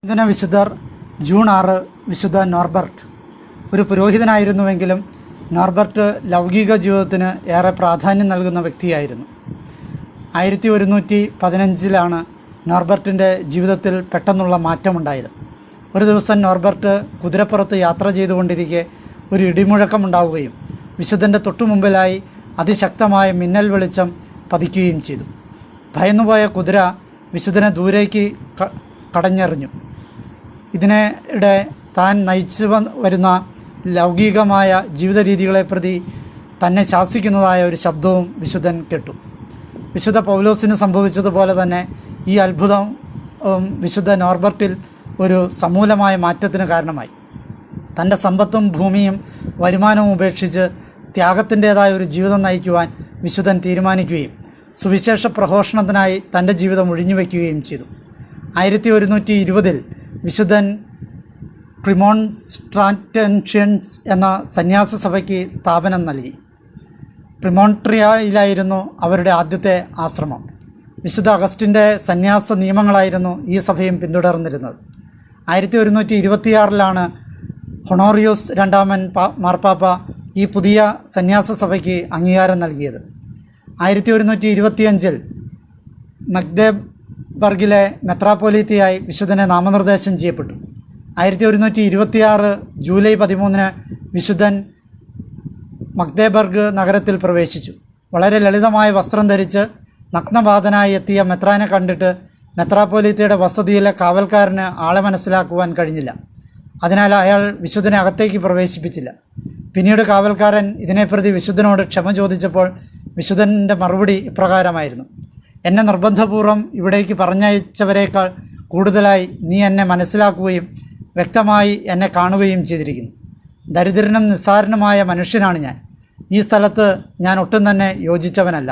ഇതിന വിശുദ്ധർ ജൂൺ 6 വിശുദ്ധ നോർബർട്ട്. ഒരു പുരോഹിതനായിരുന്നുവെങ്കിലും നോർബർട്ട് ലൗകിക ജീവിതത്തിന് ഏറെ പ്രാധാന്യം നൽകുന്ന വ്യക്തിയായിരുന്നു. 1115 നോർബർട്ടിൻ്റെ ജീവിതത്തിൽ പെട്ടെന്നുള്ള മാറ്റമുണ്ടായത്. ഒരു ദിവസം നോർബർട്ട് കുതിരപ്പുറത്ത് യാത്ര ചെയ്തുകൊണ്ടിരിക്കെ ഒരു ഇടിമുഴക്കമുണ്ടാവുകയും വിശുദ്ധൻ്റെ തൊട്ടുമുമ്പിലായി അതിശക്തമായ മിന്നൽ വെളിച്ചം പതിക്കുകയും ചെയ്തു. ഭയന്നുപോയ കുതിര വിശുദ്ധനെ ദൂരേക്ക് കടഞ്ഞെറിഞ്ഞു. ഇതിനിടെ താൻ നയിച്ചു വരുന്ന ലൗകികമായ ജീവിത രീതികളെ പ്രതി തന്നെ ശാസിക്കുന്നതായ ഒരു ശബ്ദവും വിശുദ്ധൻ കേട്ടു. വിശുദ്ധ പൗലോസിന് സംഭവിച്ചതുപോലെ തന്നെ ഈ അത്ഭുതം വിശുദ്ധ നോർബർട്ടിൽ ഒരു സമൂലമായ മാറ്റത്തിന് കാരണമായി. തൻ്റെ സമ്പത്തും ഭൂമിയും വരുമാനവും ഉപേക്ഷിച്ച് ത്യാഗത്തിൻ്റേതായ ഒരു ജീവിതം നയിക്കുവാൻ വിശുദ്ധൻ തീരുമാനിക്കുകയും സുവിശേഷ പ്രഘോഷണത്തിനായി തൻ്റെ ജീവിതം ഒഴിഞ്ഞുവെക്കുകയും ചെയ്തു. 1120 വിശുദ്ധൻ പ്രിമോൺസ്ട്രാറ്റൻഷ്യൻസ് എന്ന സന്യാസ സഭയ്ക്ക് സ്ഥാപനം നൽകി. പ്രിമോൺട്രിയയിലായിരുന്നു അവരുടെ ആദ്യത്തെ ആശ്രമം. വിശുദ്ധ അഗസ്റ്റിൻ്റെ സന്യാസ നിയമങ്ങളായിരുന്നു ഈ സഭയും പിന്തുടർന്നിരുന്നത്. 1126 ഹൊണോറിയോസ് രണ്ടാമൻ മാർപ്പാപ്പ ഈ പുതിയ സന്യാസ സഭയ്ക്ക് അംഗീകാരം നൽകിയത്. 1125 മഗ്ദേബർഗിലെ മെത്രാപ്പോലീത്തയായി വിശുദ്ധനെ നാമനിർദ്ദേശം ചെയ്യപ്പെട്ടു. 1126 ജൂലൈ 13 വിശുദ്ധൻ മഗ്ദേബർഗ് നഗരത്തിൽ പ്രവേശിച്ചു. വളരെ ലളിതമായ വസ്ത്രം ധരിച്ച് നഗ്നപാതനായി എത്തിയ മെത്രാനെ കണ്ടിട്ട് മെത്രാപ്പോലീത്തയുടെ വസതിയിലെ കാവൽക്കാരന് ആളെ മനസ്സിലാക്കുവാൻ കഴിഞ്ഞില്ല. അതിനാൽ അയാൾ വിശുദ്ധനെ അകത്തേക്ക് പ്രവേശിപ്പിച്ചില്ല. പിന്നീട് കാവൽക്കാരൻ ഇതിനെപ്രതി വിശുദ്ധനോട് ക്ഷമ ചോദിച്ചപ്പോൾ വിശുദ്ധൻ്റെ മറുപടി ഇപ്രകാരമായിരുന്നു: എന്നെ നിർബന്ധപൂർവ്വം ഇവിടേക്ക് പറഞ്ഞയച്ചവരേക്കാൾ കൂടുതലായി നീ എന്നെ മനസ്സിലാക്കുകയും വ്യക്തമായി എന്നെ കാണുകയും ചെയ്തിരിക്കുന്നു. ദരിദ്രനും നിസ്സാരനുമായ മനുഷ്യനാണ് ഞാൻ. ഈ സ്ഥലത്ത് ഞാൻ ഒട്ടും തന്നെ യോജിച്ചവനല്ല.